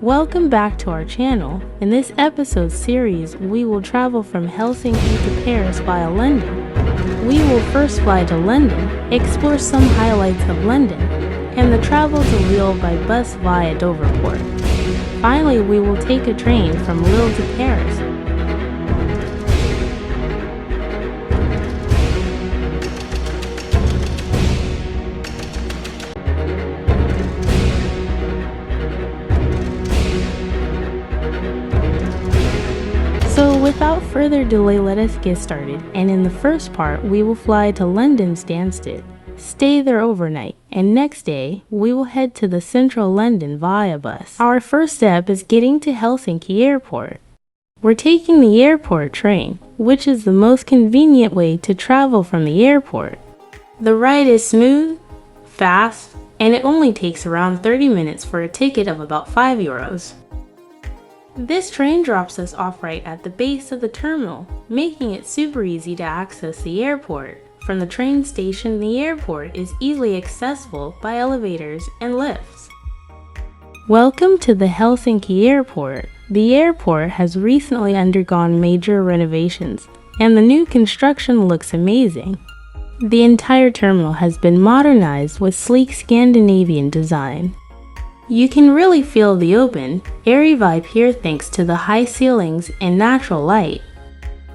Welcome back to our channel. In this episode series, we will travel from Helsinki to Paris via London. We will first fly to London, explore some highlights of London, and the travel to Lille by bus via Doverport. Finally, we will take a train from Lille to Paris. So without further delay, let us get started, and in the first part we will fly to London Stansted, stay there overnight, and next day we will head to the central London via bus. Our first step is getting to Helsinki Airport. We're taking the airport train, which is the most convenient way to travel from the airport. The ride is smooth, fast, and it only takes around 30 minutes for a ticket of about €5. This train drops us off right at the base of the terminal, making it super easy to access the airport. From the train station, the airport is easily accessible by elevators and lifts. Welcome to the Helsinki Airport. The airport has recently undergone major renovations, and the new construction looks amazing. The entire terminal has been modernized with sleek Scandinavian design. You can really feel the open, airy vibe here thanks to the high ceilings and natural light.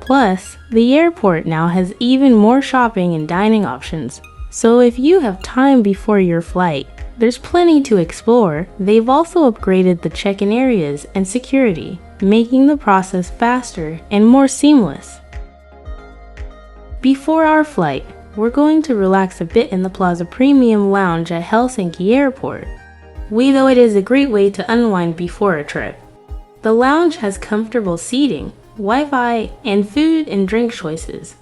Plus, the airport now has even more shopping and dining options, so if you have time before your flight, there's plenty to explore. They've also upgraded the check-in areas and security, making the process faster and more seamless. Before our flight, we're going to relax a bit in the Plaza Premium Lounge at Helsinki Airport. We know it is a great way to unwind before a trip. The lounge has comfortable seating, Wi-Fi, and food and drink choices.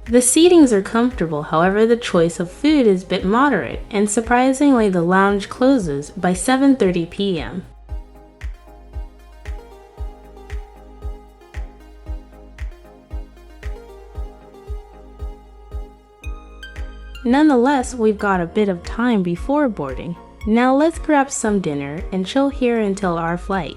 The seatings are comfortable, however the choice of food is a bit moderate, and surprisingly the lounge closes by 7:30 p.m. Nonetheless, we've got a bit of time before boarding. Now let's grab some dinner and chill here until our flight.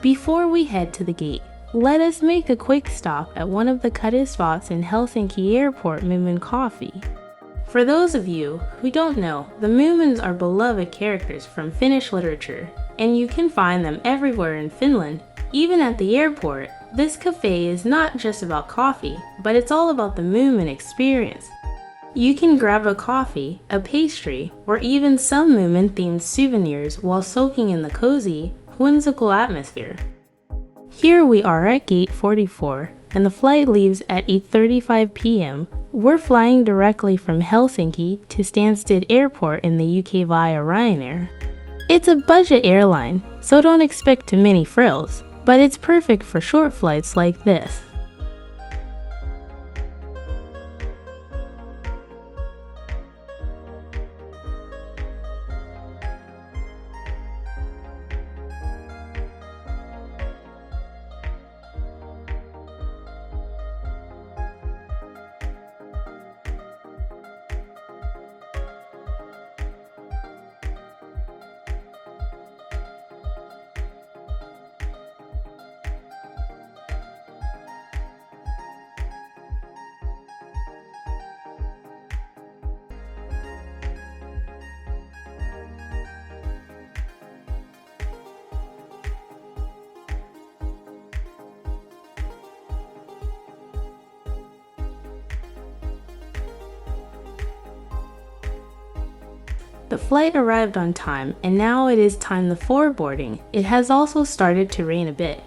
Before we head to the gate, let us make a quick stop at one of the cutted spots in Helsinki Airport, Moomin Coffee. For those of you who don't know, the Moomins are beloved characters from Finnish literature, and you can find them everywhere in Finland. Even at the airport, this cafe is not just about coffee, but it's all about the Moomin experience. You can grab a coffee, a pastry, or even some Moomin-themed souvenirs while soaking in the cozy, whimsical atmosphere. Here we are at gate 44, and the flight leaves at 8:35 p.m. We're flying directly from Helsinki to Stansted Airport in the UK via Ryanair. It's a budget airline, so don't expect too many frills, but it's perfect for short flights like this. The flight arrived on time, and now it is time for boarding. It has also started to rain a bit.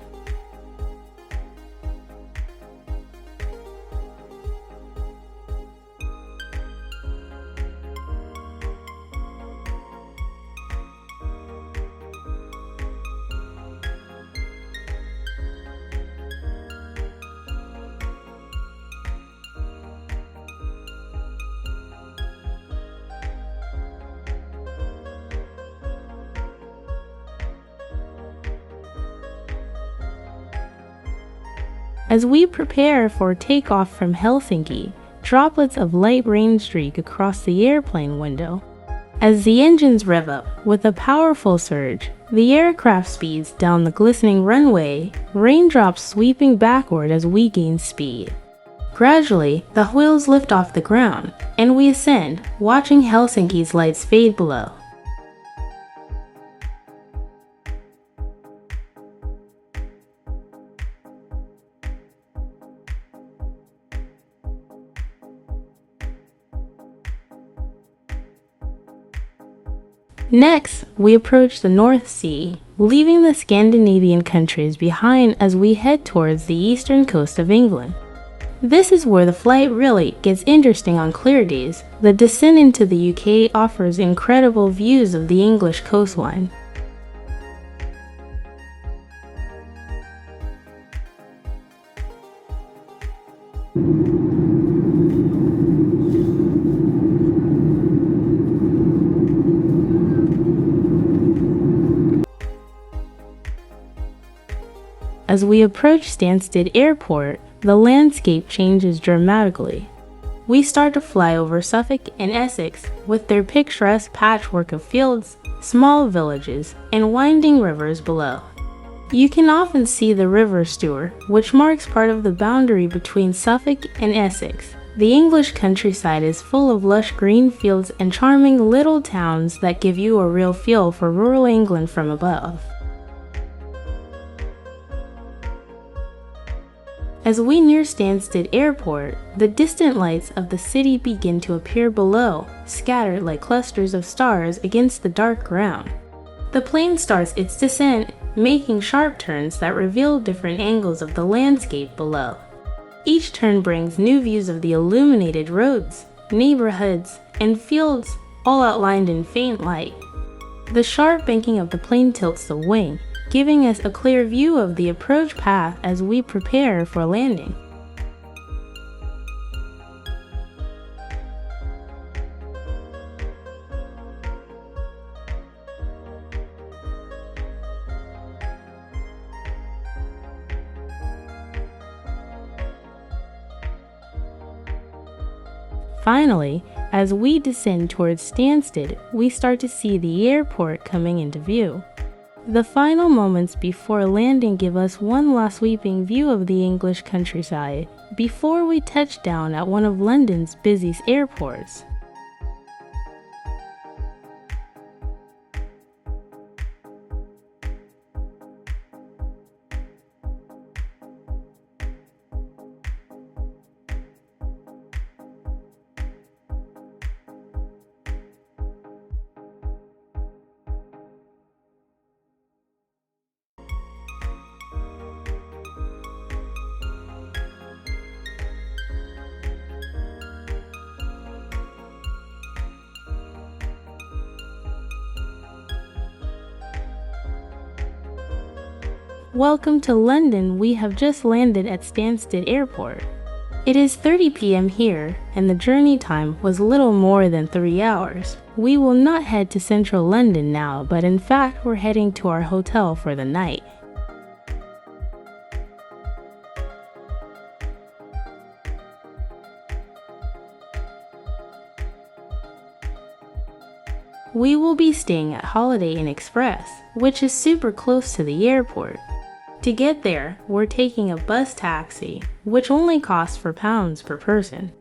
As we prepare for takeoff from Helsinki, droplets of light rain streak across the airplane window. As the engines rev up with a powerful surge, the aircraft speeds down the glistening runway, raindrops sweeping backward as we gain speed. Gradually, the wheels lift off the ground, and we ascend, watching Helsinki's lights fade below. Next, we approach the North Sea, leaving the Scandinavian countries behind as we head towards the eastern coast of England. This is where the flight really gets interesting on clear days. The descent into the UK offers incredible views of the English coastline. As we approach Stansted Airport, the landscape changes dramatically. We start to fly over Suffolk and Essex with their picturesque patchwork of fields, small villages, and winding rivers below. You can often see the River Stour, which marks part of the boundary between Suffolk and Essex. The English countryside is full of lush green fields and charming little towns that give you a real feel for rural England from above. As we near Stansted Airport, the distant lights of the city begin to appear below, scattered like clusters of stars against the dark ground. The plane starts its descent, making sharp turns that reveal different angles of the landscape below. Each turn brings new views of the illuminated roads, neighborhoods, and fields, all outlined in faint light. The sharp banking of the plane tilts the wing, giving us a clear view of the approach path as we prepare for landing. Finally, as we descend towards Stansted, we start to see the airport coming into view. The final moments before landing give us one last sweeping view of the English countryside before we touch down at one of London's busiest airports. Welcome to London. We have just landed at Stansted Airport. It is 30 p.m. here, and the journey time was little more than 3 hours. We will not head to central London now, but in fact we're heading to our hotel for the night. We will be staying at Holiday Inn Express, which is super close to the airport. To get there, we're taking a bus taxi, which only costs £4 per person.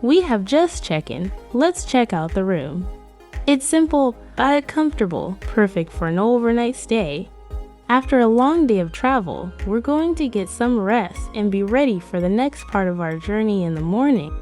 We have just checked in. Let's check out the room. It's simple but comfortable, perfect for an overnight stay. After a long day of travel, we're going to get some rest and be ready for the next part of our journey in the morning.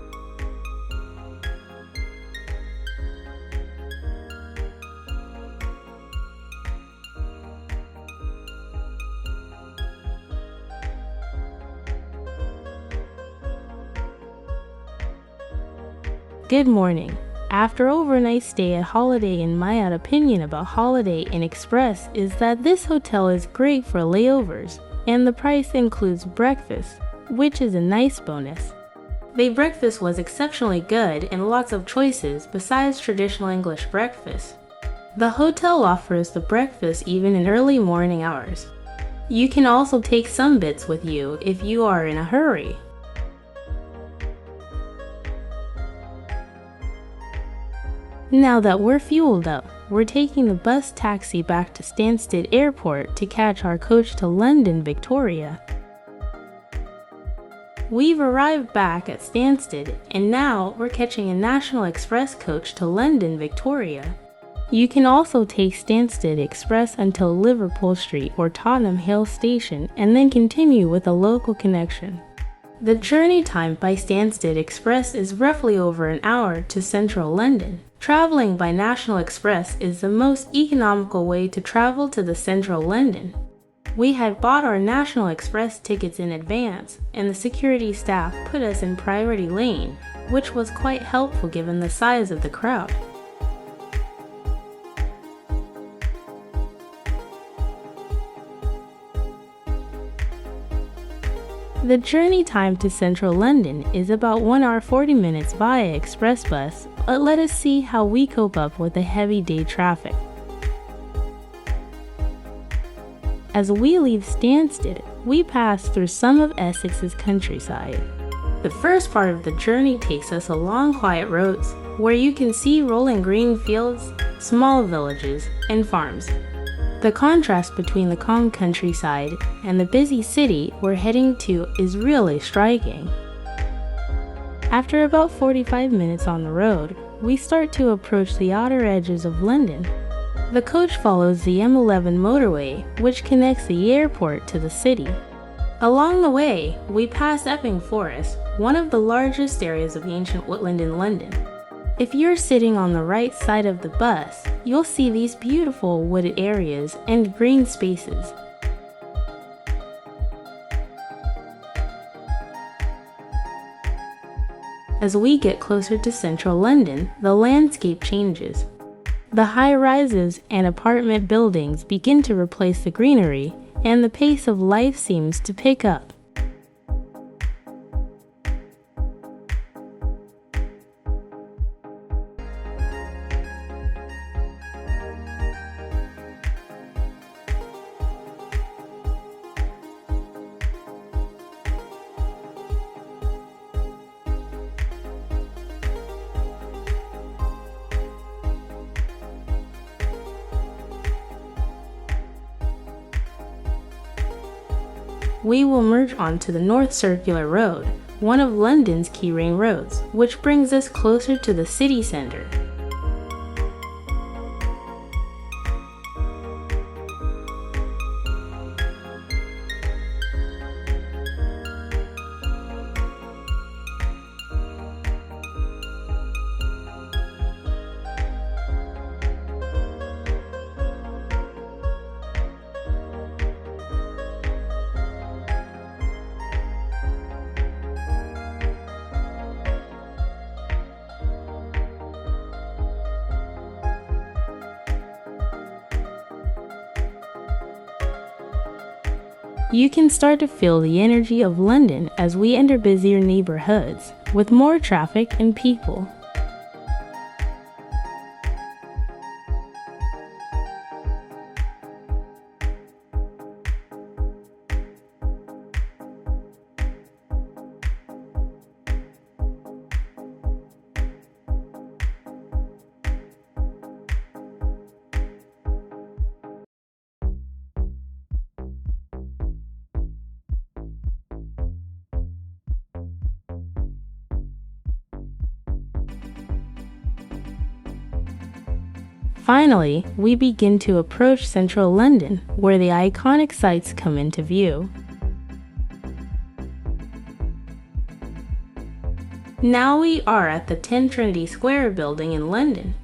Good morning. After overnight stay at Holiday Inn, my opinion about Holiday Inn Express is that this hotel is great for layovers, and the price includes breakfast, which is a nice bonus. The breakfast was exceptionally good and lots of choices besides traditional English breakfast. The hotel offers the breakfast even in early morning hours. You can also take some bits with you if you are in a hurry. Now that we're fueled up, we're taking the bus taxi back to Stansted Airport to catch our coach to London Victoria. We've arrived back at Stansted, and now we're catching a National Express coach to London Victoria. You can also take Stansted Express until Liverpool Street or Tottenham Hale Station and then continue with a local connection. The journey time by Stansted Express is roughly over an hour to central London. Traveling by National Express is the most economical way to travel to the central London. We had bought our National Express tickets in advance, and the security staff put us in priority lane, which was quite helpful given the size of the crowd. The journey time to central London is about 1 hour 40 minutes via express bus, but let us see how we cope up with the heavy day traffic. As we leave Stansted, we pass through some of Essex's countryside. The first part of the journey takes us along quiet roads, where you can see rolling green fields, small villages, and farms. The contrast between the calm countryside and the busy city we're heading to is really striking. After about 45 minutes on the road, we start to approach the outer edges of London. The coach follows the M11 motorway, which connects the airport to the city. Along the way, we pass Epping Forest, one of the largest areas of ancient woodland in London. If you're sitting on the right side of the bus, you'll see these beautiful wooded areas and green spaces. As we get closer to central London, the landscape changes. The high-rises and apartment buildings begin to replace the greenery, and the pace of life seems to pick up. We will merge onto the North Circular Road, one of London's key ring roads, which brings us closer to the city centre. You can start to feel the energy of London as we enter busier neighborhoods, with more traffic and people. Finally, we begin to approach central London, where the iconic sights come into view. Now we are at the 10 Trinity Square building in London.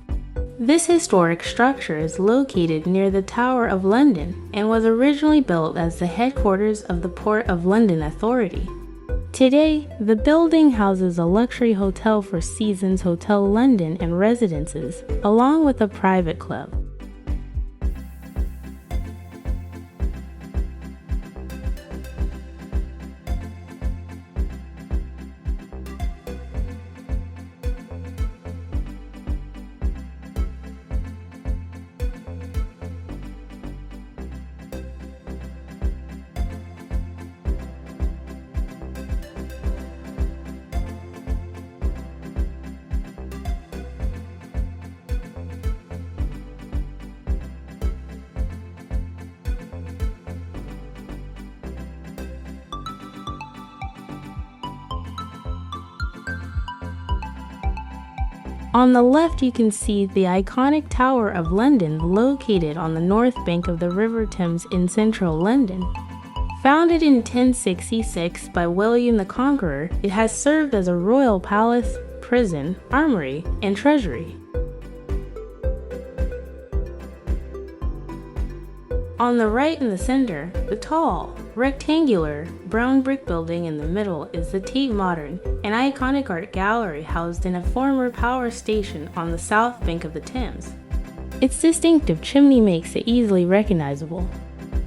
This historic structure is located near the Tower of London and was originally built as the headquarters of the Port of London Authority. Today, the building houses a luxury hotel for Seasons Hotel London and residences, along with a private club. On the left, you can see the iconic Tower of London located on the north bank of the River Thames in central London. Founded in 1066 by William the Conqueror, it has served as a royal palace, prison, armory, and treasury. On the right in the center, the tall, rectangular, brown brick building in the middle is the Tate Modern, an iconic art gallery housed in a former power station on the south bank of the Thames. Its distinctive chimney makes it easily recognizable.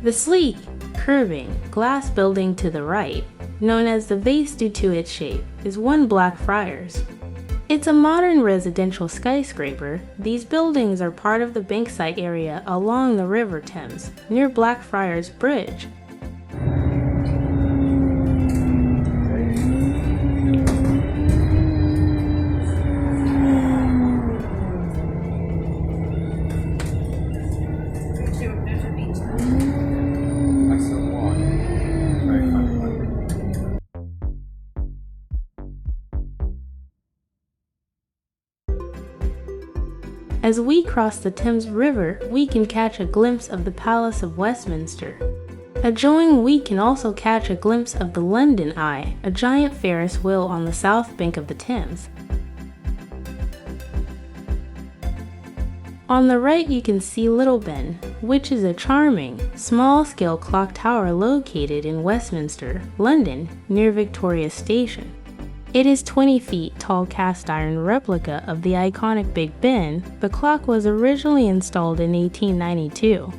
The sleek, curving, glass building to the right, known as the Vase due to its shape, is One Blackfriars. It's a modern residential skyscraper. These buildings are part of the Bankside area along the River Thames, near Blackfriars Bridge. As we cross the Thames River, we can catch a glimpse of the Palace of Westminster. Adjoining, we can also catch a glimpse of the London Eye, a giant Ferris wheel on the south bank of the Thames. On the right, you can see Little Ben, which is a charming, small-scale clock tower located in Westminster, London, near Victoria Station. It is 20 feet tall cast iron replica of the iconic Big Ben. The clock was originally installed in 1892.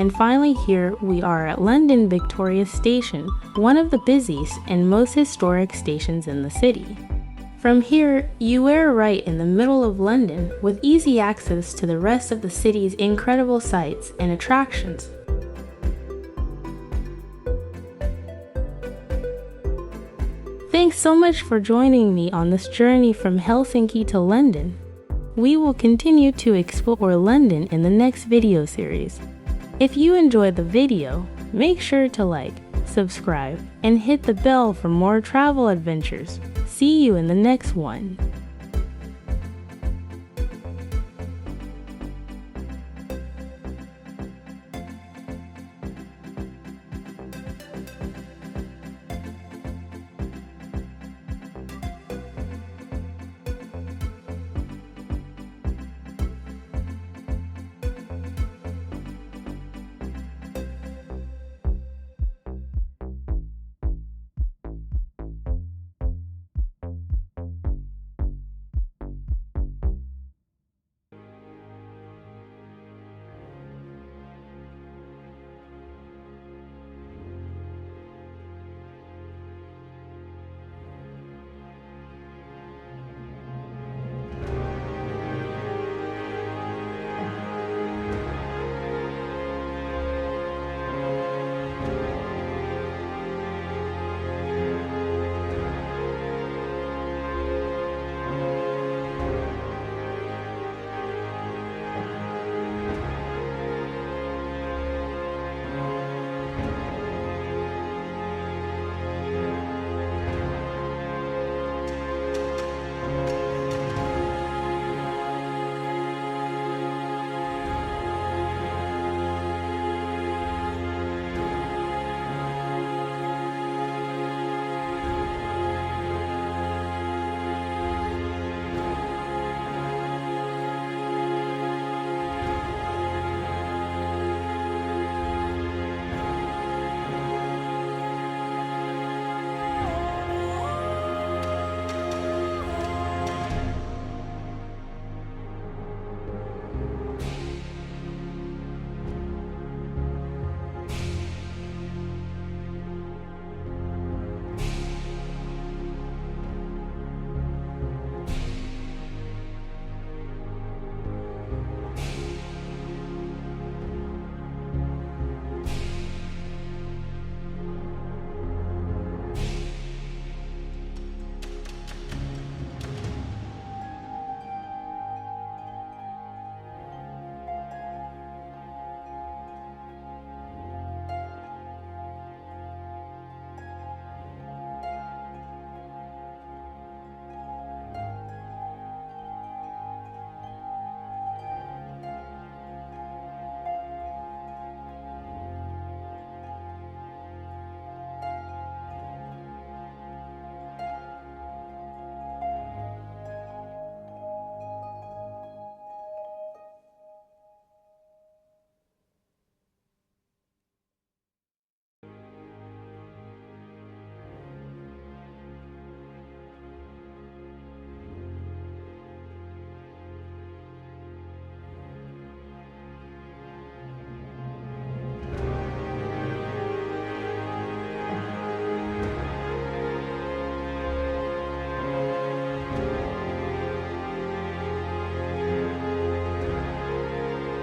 And finally, here we are at London Victoria Station, one of the busiest and most historic stations in the city. From here, you are right in the middle of London with easy access to the rest of the city's incredible sights and attractions. Thanks so much for joining me on this journey from Helsinki to London. We will continue to explore London in the next video series. If you enjoyed the video, make sure to like, subscribe, and hit the bell for more travel adventures. See you in the next one.